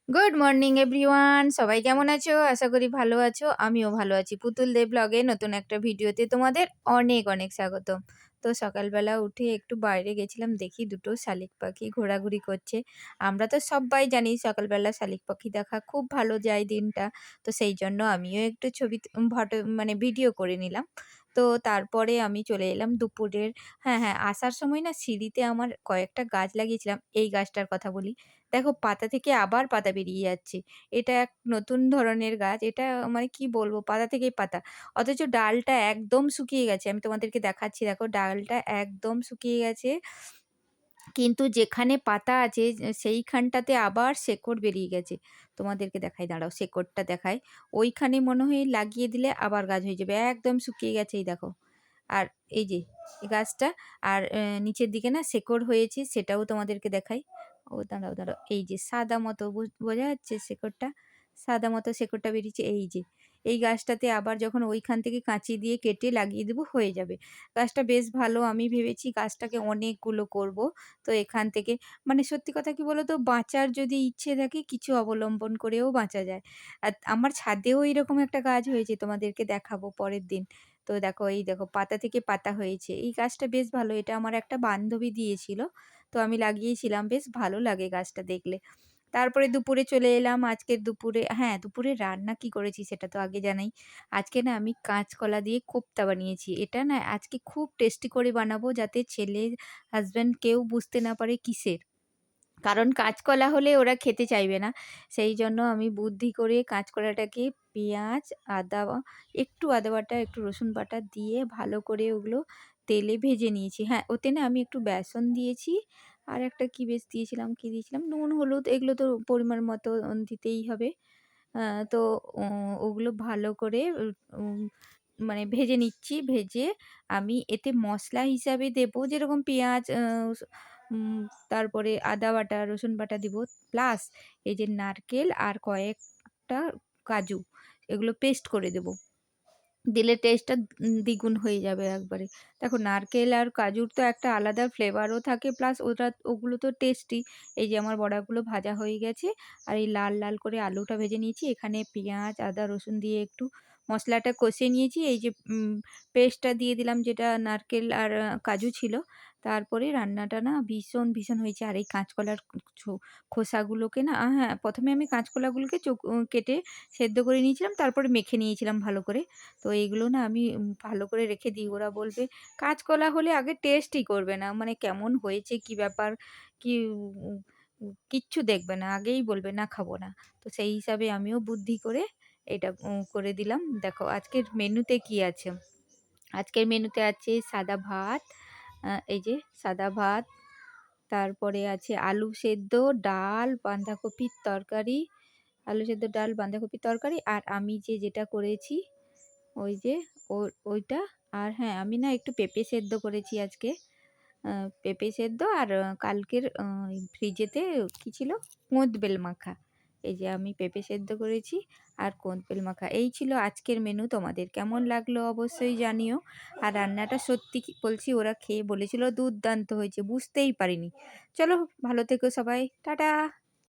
Good morning everyone, সবাই কেমন আছো? আশা করি ভালো আছো। আমিও ভালো আছি। পুতুল দে ব্লগে নতুন একটা ভিডিওতে তোমাদের অনেক অনেক স্বাগতম। তো সকালবেলা উঠে একটু বাইরে গেছিলাম, দেখি দুটো শালিক পাখি ঘোরাঘুরি করছে। আমরা তো সবাই জানি সকালবেলা শালিক পাখি দেখা খুব ভালো যায় দিনটা। তো সেই জন্য আমিও একটু ছবি ফটো মানে ভিডিও করে নিলাম। তো তারপরে আমি চলে এলাম দুপুরের, হ্যাঁ, আসার সময় না সিঁড়িতে আমার কয়েকটা গাছ লাগিয়েছিলাম। এই গাছটার কথা বলি। দেখো পাতা থেকে আবার পাতা বেরিয়ে যাচ্ছে। এটা এক নতুন ধরনের গাছ। এটা মানে কি বলবো, পাতা থেকেই পাতা। অথচ ডালটা একদম শুকিয়ে গেছে। আমি তোমাদেরকে দেখাচ্ছি, দেখো ডালটা একদম শুকিয়ে গেছে। কিন্তু যেখানে পাতা আছে সেইখানটাতে আবার শেকড় বেরিয়ে গেছে। তোমাদেরকে দেখাই, দাঁড়াও শেকড়টা দেখাই। ওইখানে মনে হয় লাগিয়ে দিলে আবার গাছ হয়ে যাবে। একদম শুকিয়ে গেছে এই দেখো। আর এই যে এই গাছটা, আর নিচের দিকে না শেকড় হয়েছে, সেটাও তোমাদেরকে দেখাই। ও দাঁড়াও, দাঁড়াও, এই যে সাদা মতো বোঝা যাচ্ছে শেকড়টা? সাদা মতো শেকড়টা বেরিয়েছে এই যে। এই গাছটাতে আবার যখন ওইখান থেকে কাঁচি দিয়ে কেটে লাগিয়ে দেবো, হয়ে যাবে। গাছটা বেশ ভালো। আমি ভেবেছি গাছটাকে অনেকগুলো করব। তো এখান থেকে মানে সত্যি কথা কি বলো তো, বাঁচার যদি ইচ্ছে থাকে কিছু অবলম্বন করেও বাঁচা যায়। আর আমার ছাদেও এরকম একটা গাছ হয়েছে, তোমাদেরকে দেখাবো পরের দিন। তো দেখো এই দেখো পাতা থেকে পাতা হয়েছে। এই গাছটা বেশ ভালো। এটা আমার একটা বান্ধবী দিয়েছিল। তো আমি লাগিয়েছিলাম। বেশ ভালো লাগে গাছটা দেখলে। তারপরে দুপুরে চলে এলাম। আজকের দুপুরে, হ্যাঁ, দুপুরে রান্না কি করেছি সেটা তো আগে জানাই। আজকে না আমি কাঁচকলা দিয়ে কোপ্তা বানিয়েছি। এটা না আজকে খুব টেস্টি করে বানাবো, যাতে ছেলে, হাসব্যান্ড কেউ বুঝতে না পারে কিসের। কারণ কাঁচকলা হলে ওরা খেতে চাইবে না। সেই জন্য আমি বুদ্ধি করে কাঁচকলাটাকে পেঁয়াজ, আদা, একটু আদা বাটা, একটু রসুন বাটা দিয়ে ভালো করে ওগুলো তেলে ভেজে নিয়েছি। হ্যাঁ, ওতে না আমি একটু বেসন দিয়েছি। আর একটা কি বেশ দিয়েছিলাম, কি দিয়েছিলাম? নুন, হলুদ এগুলো তো পরিমাণ মতো দিতেই হবে। তো ওগুলো ভালো করে উম মানে ভেজে নিচ্ছি। ভেজে আমি এতে মসলা হিসাবে দেবো, যেরকম পেঁয়াজ, উম তারপরে আদা বাটা, রসুন বাটা দিব। প্লাস এই যে নারকেল আর কয়েকটা কাজু, এগুলো পেস্ট করে দেবো। দিলে টেস্টটা দ্বিগুণ হয়ে যাবে একবারে। দেখো নারকেল আর কাজুর তো একটা আলাদা ফ্লেভারও থাকে, প্লাস ওগুলো তো টেস্টি। এই যে আমার বড়াগুলো ভাজা হয়ে গেছে। আর এই লাল, লাল করে আলুটা ভেজে নিয়েছি। এখানে পেঁয়াজ, আদা, রসুন দিয়ে একটু মশলাটা কষিয়ে নিয়েছি। এই যে পেস্টটা দিয়ে দিলাম, যেটা নারকেল আর কাজু ছিল। তারপরে রান্নাটা না ভীষণ, ভীষণ হয়েছে। আর এই কাঁচকলার খোসাগুলোকে না, হ্যাঁ, ১ম এ আমি কাঁচকলাগুলোকে কেটে সেদ্ধ করে নিয়েছিলাম। তারপরে মেখে নিয়েছিলাম ভালো করে। তো এগুলো না আমি ভালো করে রেখে দিই। ওরা বলবে কাঁচকলা হলে আগে টেস্টই করবে না। মানে কেমন হয়েছে, কি ব্যাপার, কি কিচ্ছু দেখবে না। আগেই বলবে না খাবো না। তো সেই হিসাবে আমিও বুদ্ধি করে এটা করে দিলাম। দেখো আজকের মেনুতে কি আছে? আজকের মেনুতে আছে সাদা ভাত, এই যে সাদা ভাত, তারপরে আছে আলু সেদ্ধ, ডাল, বাঁধাকপির তরকারি, আলু সেদ্ধ, ডাল, বাঁধাকপির তরকারি। আর আমি যেটা করেছি ওই যে ওইটা। আর হ্যাঁ, আমি না একটু পেঁপে সেদ্ধ করেছি আজকে। পেঁপে সেদ্ধ আর কালকের ফ্রিজেতে কি ছিল? কোঁদবেল মাখা। এই যে আমি পেঁপে সেদ্ধ করেছি আর কোঁদবেল মাখা। এই ছিল আজকের মেনু। তোমাদের কেমন লাগলো অবশ্যই জানিও। আর রান্নাটা সত্যি কি বলছি, ওরা খেয়ে বলেছিল দুর্দান্ত হয়েছে। বুঝতেই পারিনি। চলো ভালো থেকো সবাই। টাটা।